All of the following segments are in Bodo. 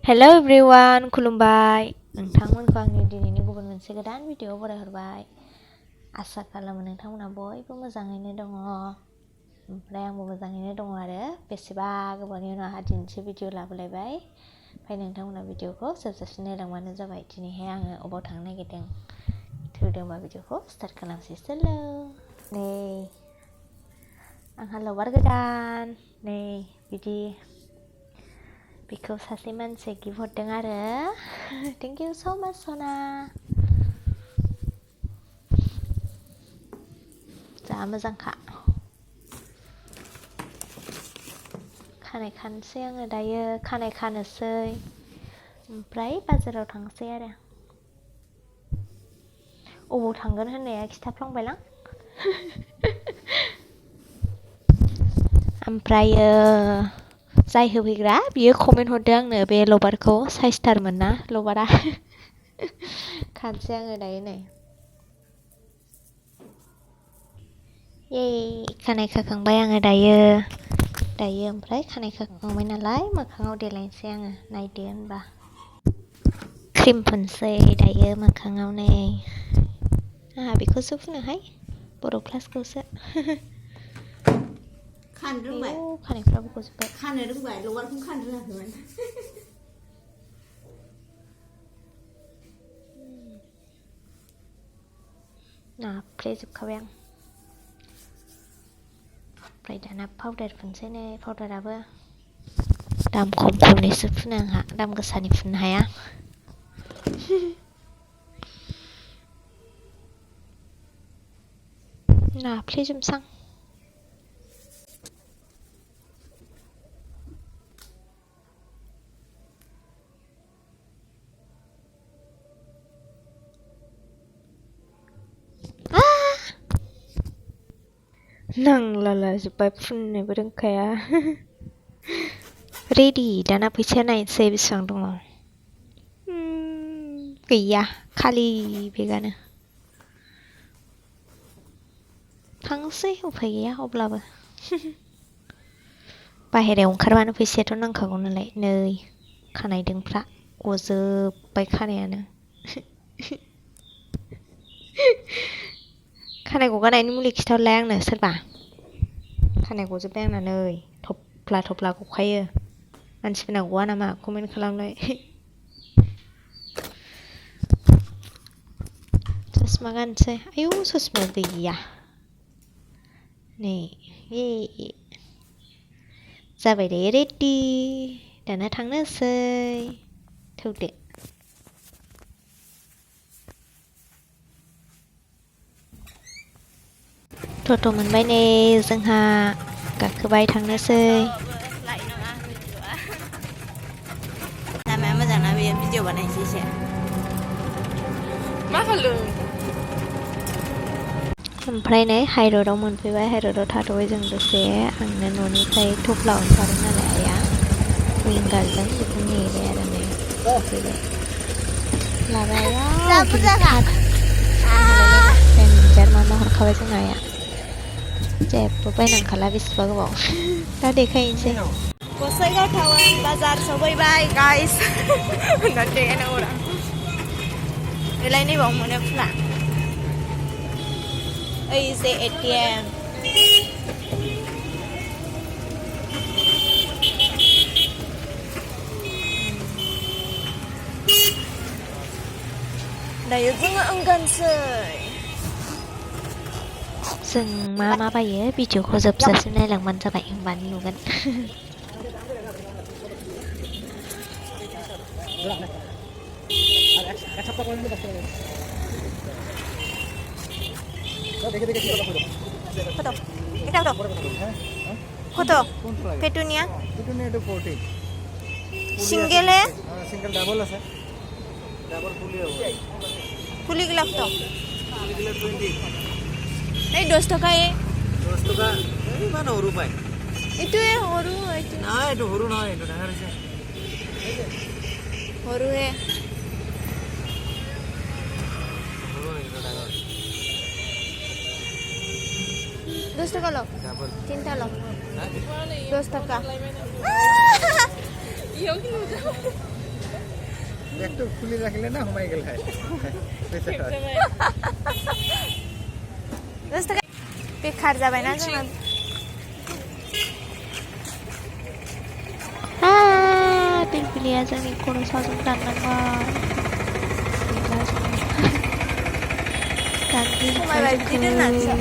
Hello everyone, खुलुमबाय नोंथांमोनखौ आंनि दिनैनि गुबुन मोनसे गोदान भिडिअ बरायहरबाय। आसा खालामो नोंथांमोना बयबो मोजाङैनो दङ। ओमफ्राय आंबो मोजाङैनो दङ आरो बेसेबा गोबावनि उनाव आंहा दिनैसो भिडिअ लाबोलायबाय। ओमफ्राय नोंथांमोना भिडिअखौ जोबजासिम नायलांबानो जाबाय। दिनैहाय आङो अबाव थांनो नागिरदों थौदों होमबा भिडिअखौ स्टार्ट खालामसै। सोलो नै आंहा लबार गोदान नै बिदि बेखौ सासे मानसिया गिफ्ट हरदों आरो थेंक इउ स' माच सना। जा मोजांखा। खानाय खानोसै आङो दायो, खानाय खानोसै ओमफ्राय बाजाराव थांसै आरो। अबाव थांगोन होननाया खिथाफ्लांबायलां। ओमफ्रायो जाय होफैग्रा बियो कमेन्ट हरदों आंनो बे लबारखौ साइसथारमोन ना लबारा। खानसै आङो दायो नै। खानाय खाखांबाय आङो दायो ओमफ्राय खानाय खाखांबाय नालाय मोखाङाव देलायनोसै आङो। नायदो होनबा क्रिम फुनसै दायो मोखाङाव नै। आंहा बेखौसो फुनोहाय बर' क्लासखौसो। खानो रोंबाय खानायफ्राबो गजोब्बाय। खानो रोंबाय लबारखौनो खानो रोङाखैमोन। नाफ्लेजोबखाबाय आं। ओमफ्राय दाना पाउदार फुनसै नै। पाउदाराबो दाम खमनिसो फुनो आंहा, दाम गोसानि फुननो हाया। नाफ्लेजोबसां। नांलाला जोब्बाय, फुननोबो रोंखाया। रेडि दाना फैसाया नायनोसै बेसेबां दङ। गैया खालि बेगानो। थांसै उफाय गैया अब्लाबो। बाहेरायाव ओंखारबानो फैसायाथ' नांखागौ नालाय। नै खानायदोंफ्रा गजोब्बाय खानायानो। खानाय गगानायनि मुलि खिथाहरलाय आंनो सोरबा। खानाय गजोब्बाय आंना नै थफ्ला थफ्ला गखायो। मानसिफोरना गवा नामा कमेन्ट खालामलाय। ससमा गानसै। आयौ ससमाया गैया नै। जाबाय दे रेडि दाना थांनोसै। थौदो। टट' मोनबाय नै जोंहा, गाखोबाय थांनोसै। लामाया मोजां ना बेयो भिडिअ बानायनोसै एसे। मा खालामदों? ओमफ्राय नै हाइरडआव मोनफैबाय। हाइरडआव थाथ'बाय जों दसे। आंनो न'निफ्राय थफ्ला ओंखारदों नालाय आइया विंगारजों बेखौ नेबाय आरो नै फैबाय। लाबाय देन्जार मा हरखाबाय जोंना आइया। जेबो बायनांखाला बेसेबा गोबाव। दा देखायनोसै। गसाइगाव टाउन बाजार सफैबाय गाइस। देलाय नैबाव मोनो फुला। ओइ जे एटिएम। दायो जोङो ओंखारनोसै। जों मा बायो भिडिअखौ जोबजासिम नायलांबानो जाबाय, होमबानो नुगोन। কত পেটুনিয়া পেটুনিয়াটো 40 সিঙ্গেল হে সিঙ্গেল ডাবল আছে ডাবল ফুলি হ'ব ফুলিগুলা কত ফুলিগুলা 20 এই 10 টাকা এ 10 টাকা এই মানে সৰু পায় এটোৱে সৰু এইটো না এইটো সৰু নহয় এইটো ডাঙৰ আছে সৰু হে সৰু এইটো ডাঙৰ 10 টাকা লও ডাবল তিনটা লও 10 টাকা একটু খুলে রাখলে না হমাই গেল হয় बेखार जाबायना जोंना पिलपिलिया जोंनि खर' साजों दानलांबाय खमायबाय बिदि दोननानैसो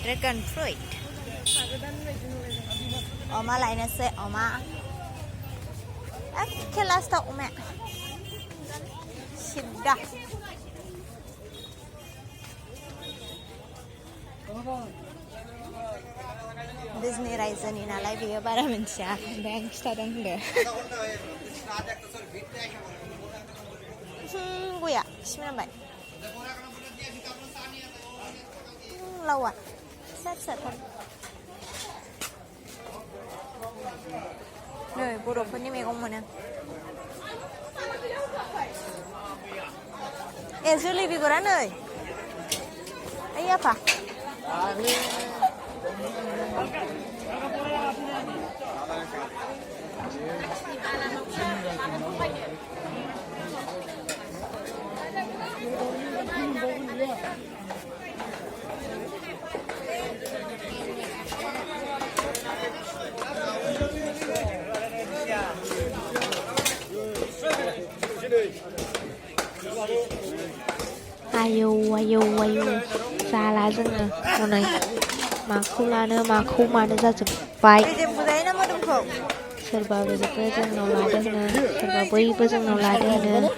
Dragon fruit. Oma lainnya oma. Kelas tak oma. Sudah. Disney Rise ni nalai biar bara mencah. Bank sedang deh. Gue ya, 19 baht. Lâu à? Sắp sệt thôi. Rồi, bộ đồ phân như mẹ con mình nè. Eh, Julie figuran ơi. Ay apa? Ayo जाला जोङो हनै माखौ लानो माखौ मानो जाजोब्बाय सोरबा बेबो जोंनाव लादो होनो सोरबा बैबो जोंनाव लादो होनो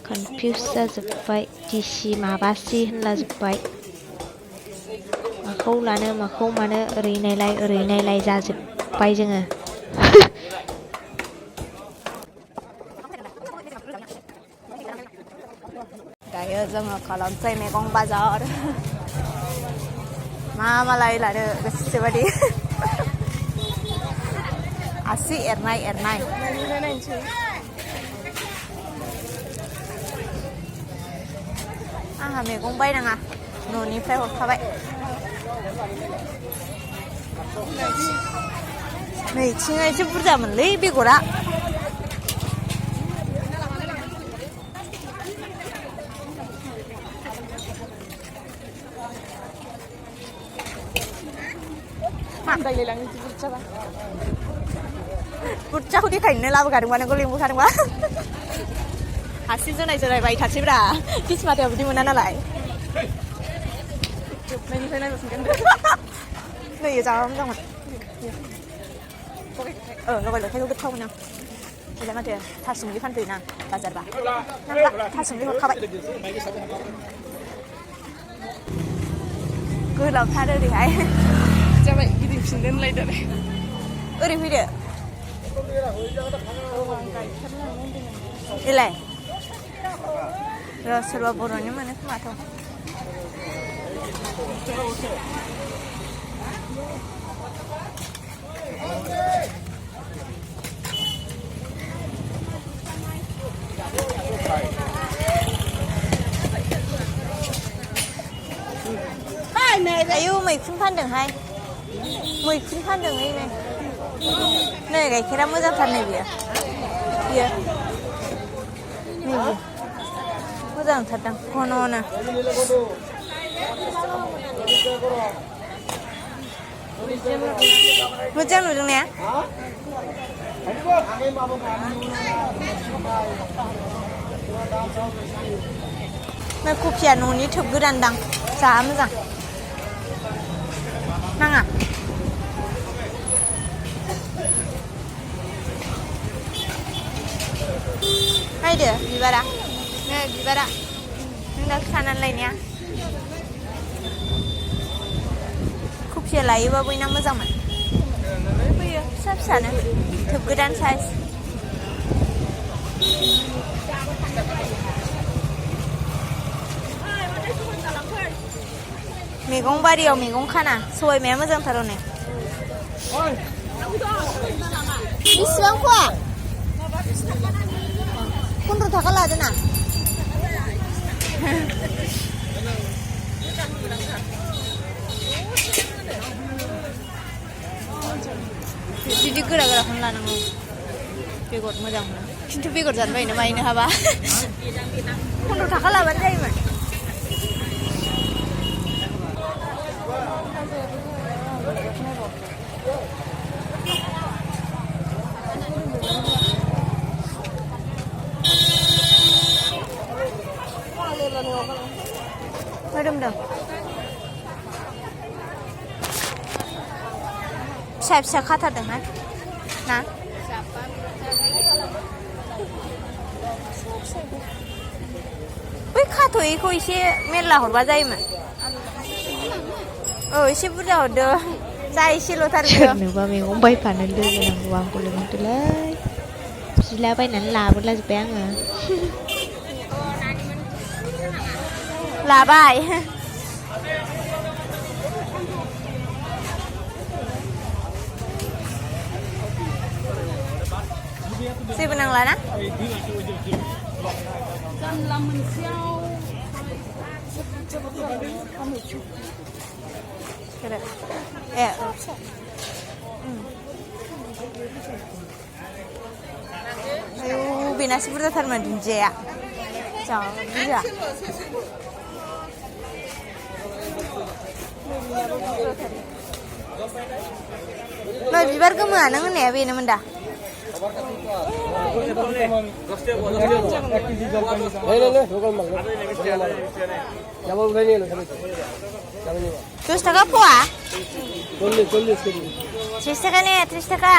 कनफिउस जाजोब्बाय दिसि माबासि होनलाजोब्बाय माखौ लानो माखौ मानो ओरैनायलाय जाजोब्बाय जोङो Dayo जोङो खालामसै मैगं बाजार मालाय लादो गोसोबादि आसि एरनाय आंहा मैगं बायनाङा न'निफ्राय हरखाबाय नैथिंआ एसे बुरजामोनलै बेगरा बुरजाखौ देखायनो लाबोखादोंबा नोंखौ लिंबोखादोंबा हासि जोनाय बायखासैब्रा किसमाथायाव बिदि मोना नालाय जोबनायनिफ्राय नायबोफिनगोन नै जाबा मोजांमोन लगाय लथायखौ गोथाव मोनो बेलाय माथो थासुमलि फानफैयोना बाजारबा नांला थासुमलि हरखाबाय गोलावथार ओरैहाय जाबाय गिदिंफिननो होनलायदों ओरै फैदो इलाय र' सोरबा बर'नि मोनो खोमाथ' आयौ मैखुन फानदोंहाय मैखुन फानदों नै गाइखेरा मोजांथार नै बियो नैबे मोजांथारदां घन'नो मोजां नुदों ने नै कफिया न'नि थोब गोदानदां जा मोजां नाङा नायदो बिबारा नै बिबारा नों दा खानानै लायनाया कफिया लायोबा बयना मोजांमोन फैयो फिसा फिसानो थोब गोदान साइज मैगं बारियाव मैगं खाना सबायमाया मोजांथार हनै बेसेबां फवा 15 थाखा लादो ना बिदि गोरा गोराखौनो लानांगौ बेगर मोजां मोनो खिन्थु बेगर जानो बायोना मायनो हाबा 15 थाखा लाबानो जायोमोन मोदोमदों फिसा फिसा खाथारदोंना ना बै खाथ'यैखौ एसे मेरला हरबा जायोमोन एसे बुरजा हरदो जा एसेल'थार सोरनोबा मैगं बायफानो लोगो नांगौ आंखौ लिंहरदोलै बिलाबायनानै लाबोलाजोब्बाय आङो लाबाय जेबो नांला ना आयौ बेनासो बुरजाथारमोन दुन्दियाया जा बुरजा नै बिबार गोमोआ नों होननाया बेनोमोन दा दस थाखा फवा 30 थाखा ने 30 थाखा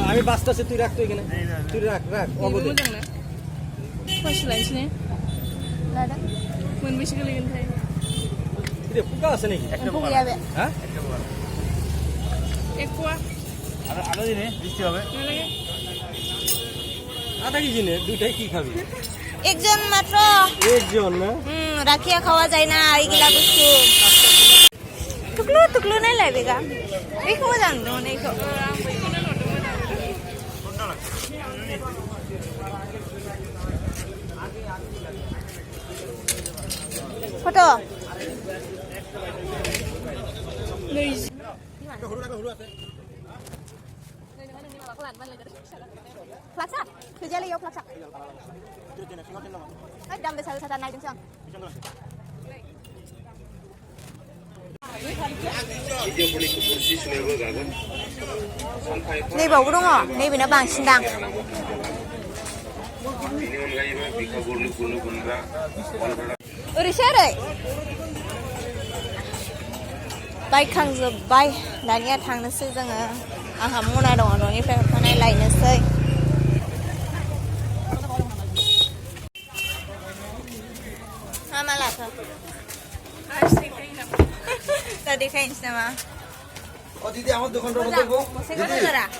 আমি বাসটা তুই রাখতো এখানে তুই রাখ অবদে Pas lainnya, ada menbisi kalian tadi. এটা পোকা আছে নাকি একটা পোকা যাবে হ্যাঁ Ekwa, আলো দিনে বৃষ্টি হবে mana lagi? আধা কেজি নে দুইটাই কি খাবি একজন মাত্র একজন না রাখিয়া খাওয়া যায় না এইগুলা বস্তু টুকলু টুকলু নাই লাগবেগা এইখো মোজাं दं এইখো photo Plaksa, kerja lagi yo plaksa. Dam besar besar naik dong. Nih bawa dong oh, nih bina bang sindang. Udah share. Baik kang zobai, dania thang nasi jangan. Aham muna dong dong ini pertanyaan lain nasi. Malah tuh. Tadi kain sama. ও দিদি আমার দোকানটা বন্ধ করব দিদি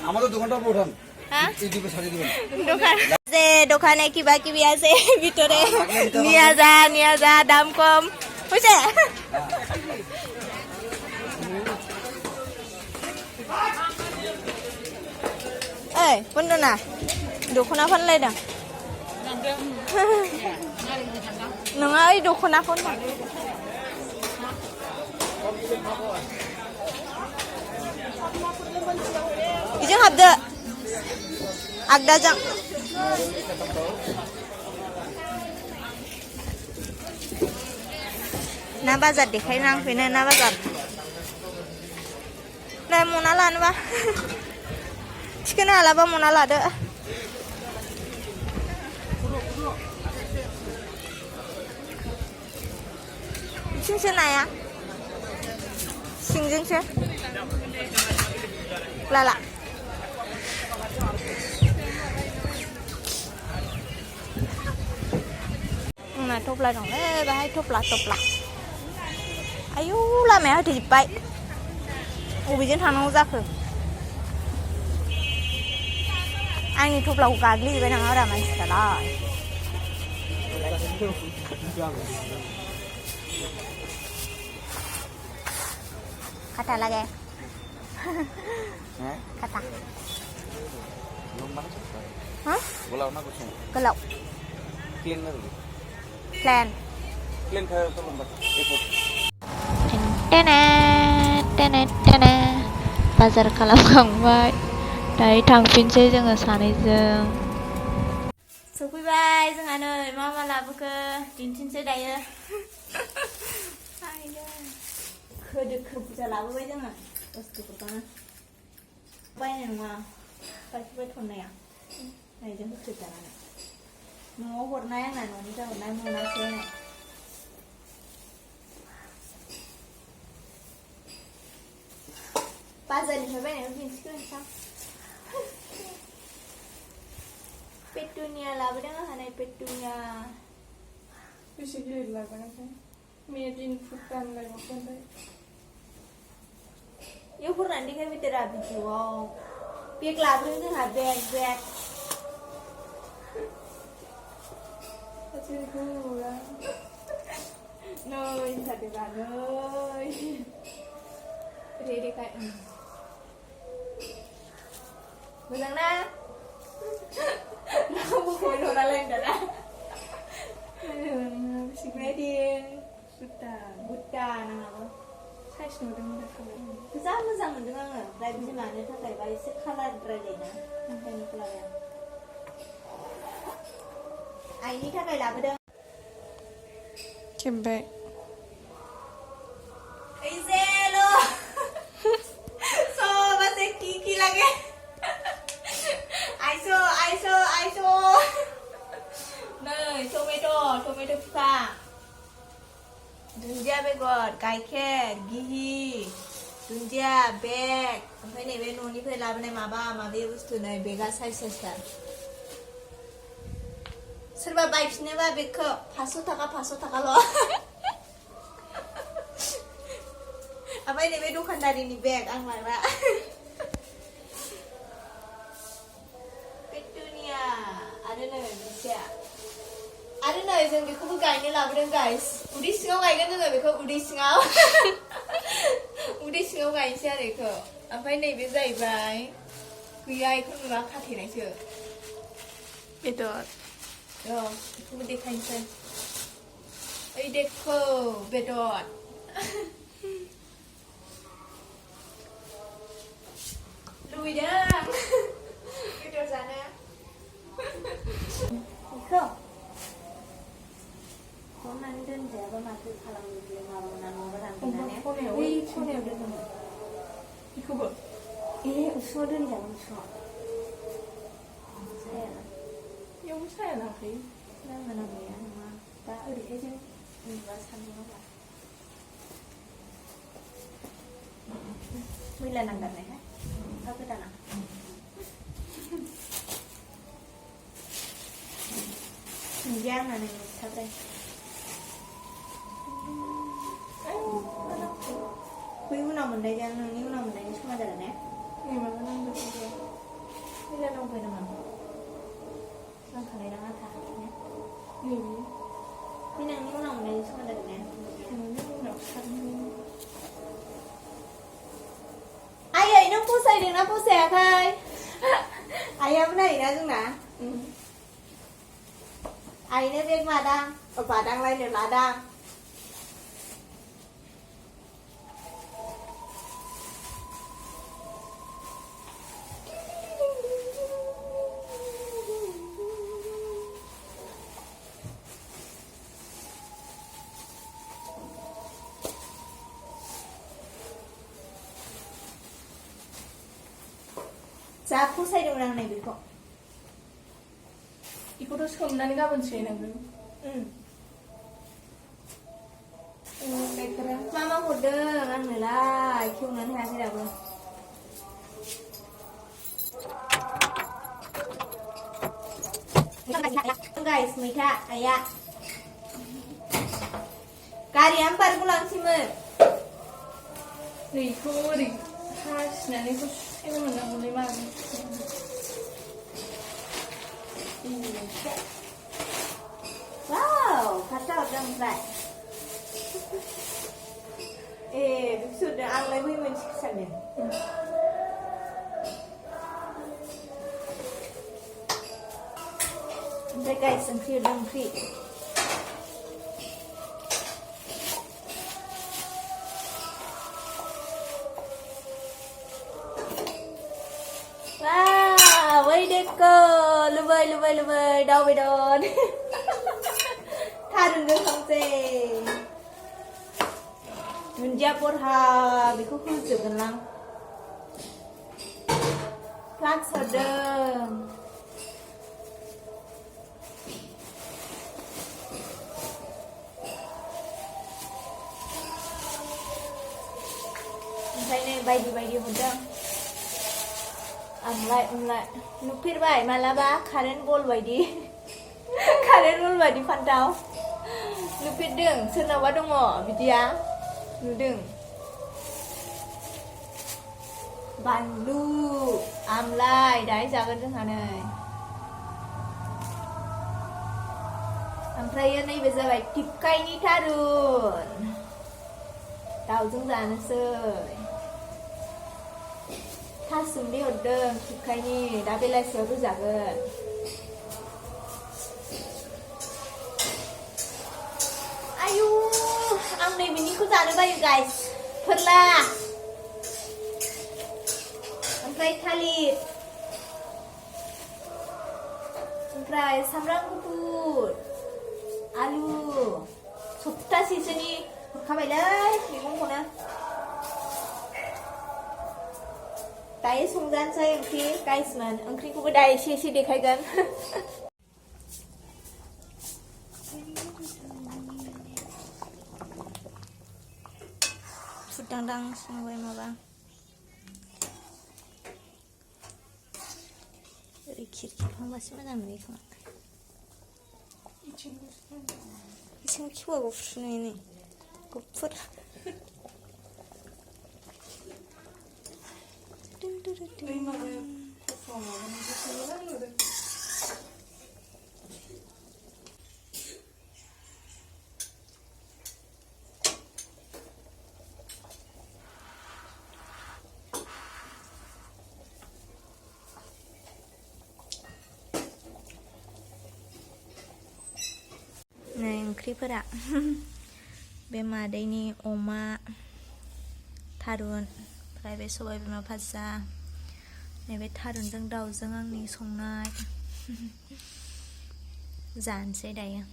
আমাদের দোকানটা উঠান হ্যাঁ এই দিবে সারি দিবেন দোকান যে দোকানে কিবা কিবি আছে ভিতরে নিয়া যা দাম কম হইছে এই বন্ধ না দখনা ফানলাयदां नङा ओइ दखनाखौ बेजों हाबदो आगदाजों ना बाजार देखायनांफैनो ना बाजार नै मना लानोबा थिखोनो हालाबा मना लादो सिंसो नाया सिंजोंसो लाला ना थफ्ला दंलै बाहाय थफ्ला आयौ लामाया होथेजोब्बाय बबेजों थांनांगौ जाखो आंनि थफ्लाखौ गाग्लिहैबाय नामा मानसिफ्रालाय kata lagi kata hah gelau plan बाजार खालामखांबाय दायो थांफिनसै जोङो सानैजों सफैबाय जोंहा नै मा लाबोखो दिन्थिनोसै दायो खोदोखो बुरजा लाबोबाय जोङो बुस्थुफोरखौनो बायनाय नङा बायफैबाय थन्नाया नायजों होख्रेबजानानै न'आव हरनाय आंना न'निफ्राय हरनाय मोनासै नै बाजारनिफ्राय बायनायखौ दिन्थिगोन नोंथां पेटुनिया लाबोदों आंहा नै पेटुनिया बेसे गिलिर लाबोनायथाय मेड इन भुटान लायबावगोनथाय इयाव हरनानै देखायबाय देरा भिडिअआव बेग लाबोदों जोंहा बेग नै होनथारदोंबा नै रेडेखाय मोजां ना रावबो कमेन्ट हरालाय दाना वेडिं भुटान आंनाबो साइज नुदोंमोन जा मोजां मोनदों आङो ओमफ्राय बिमानो थाखायबा एसे कालार द्रायलायना ओंखायनो लाबाय आइनि थाखाय लाबोदों खेबबाय Izelo so base kiki lagi aiso नै टमेटो फिफा दुन्दिया बेगर गाइखेर गिहि दुन्दिया बेग ओमफ्राय नैबे न'निफ्राय लाबोनाय माबा बुस्थु नै बेगा साइजथार सोरबा बायफिनोबा बेगखौ 500 थाखाल' ओमफ्राय नैबे दखानदारिनि बेग आं लाग्रा पेटुनिया आरो नै मोनसेया आरो नै जों बेखौबो गायनो लाबोदों गाइस उदै सिङाव गायगोन जोङो बेखौ उदै सिङाव गायनोसै आरो बेखौ ओमफ्राय नैबे जाहैबाय गैया बेखौ नुवा खाथेनायसो बेदर बेखौबो देखायनोसै ओइ देखो बेदर लुबैदों बेदर जानो बेखौ हमनानै दोनजायाबा माथो खालामनो बे माबाना न'आव रानफैनानै बै खनायाव दोनदोंमोन बेखौबो उसुङाव दोनजागोन उसुङाव सायाना बेयावबो साया नांखायो नांगौया नङा दा ओरैहाय जों उन्दुबा सान्दुङाव मैला नांगारनायहाय गोदाना दुन्दिया आंना नै साब्रै बै उनाव मोननायजों नोंनि उनाव मोननायजों समान जागोन ने माबा नांगौ मैला दंफायो नामा नांखानाय नाङा था ने नैबे बे नोंनि उनाव मोननायजों समान जागोन ने नोंनि उनाव सारनो आयै नों फसायदोंना फसायाखै आइयाबो नायोना जोंना आइनो बेग बादांलायनो लादां जा फसायदोंमोन आं नै बेखौ बेखौथ' सोमनानै गाबोन सोहैनांगोन मा हरदों आंनोलाय खेवनानै हायाखै दाबो गाइस मैथा आइया गारिया बारग'लांसैमोन नैखौ ओरै हासिनानै सुथेनो मोननांगौलै मागोन Wow, फास्टआव हरदों ओमफ्राय सुरदों आंलाय बै मोनसेखौ सानदों ओमफ्राय गाइस ओंख्रि हरदों ओंख्रि Woi deko, lubai, daw bedon. Tharun dong samse. Dunja porha, beku khujugkan lang. Plak sodeng. Oमफ्राय बायदि हरदों आंलाय नुफेरबाय मालाबा कारेन्ट बल बायदि फान्थाव नुफेरदों सोरनावबा दङ बिदिया नुदों बानलु आमलाय दाहाय जागोन जोंहा नै ओमफ्राय नैबे जाबाय टिपकाइनि थारुन दाउजों जानोसै थासुमलि हरदों टिपकाइनि दा बेलासियाव रुजागोन आयु आं नैबेनिखौ जानो बायो गाइस फोरला ओमफ्राय थालिर ओमफ्राय सामब्राम गुफुर आलु सप्तासेसोनि हरखाबायलै मैगंखौनो दायो संजानोसै ओंख्रि गाइसमोन ओंख्रिखौबो दा एसे देखायगोन फुददांदां संबाय माबा ओरै खिरखि फांबासो मोजां नुयो खोमा इसिं खेवाखौ फुनाय नै गुफुर नै ओंख्रिफोरा बे मादैनि अमा थारुन ओमफ्राय बे सबाय बिमा भाजा नैबे थारुनजों दाउजों आंनि संनाय जानोसै दायो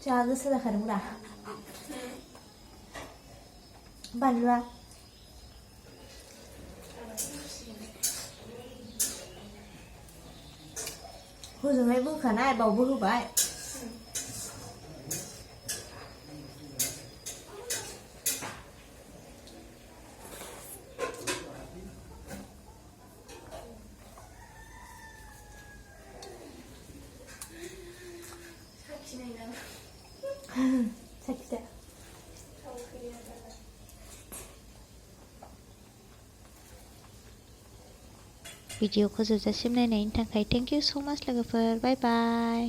जा गोसो जाखादोंब्रा बानलुआ हजोंहाय बोखानाय बावबो होबाय साखिजा भिडिअखौ जोबजासिम नायनायनि थाखाय थेंक इउ स' माच लोगोफोर बाय बाय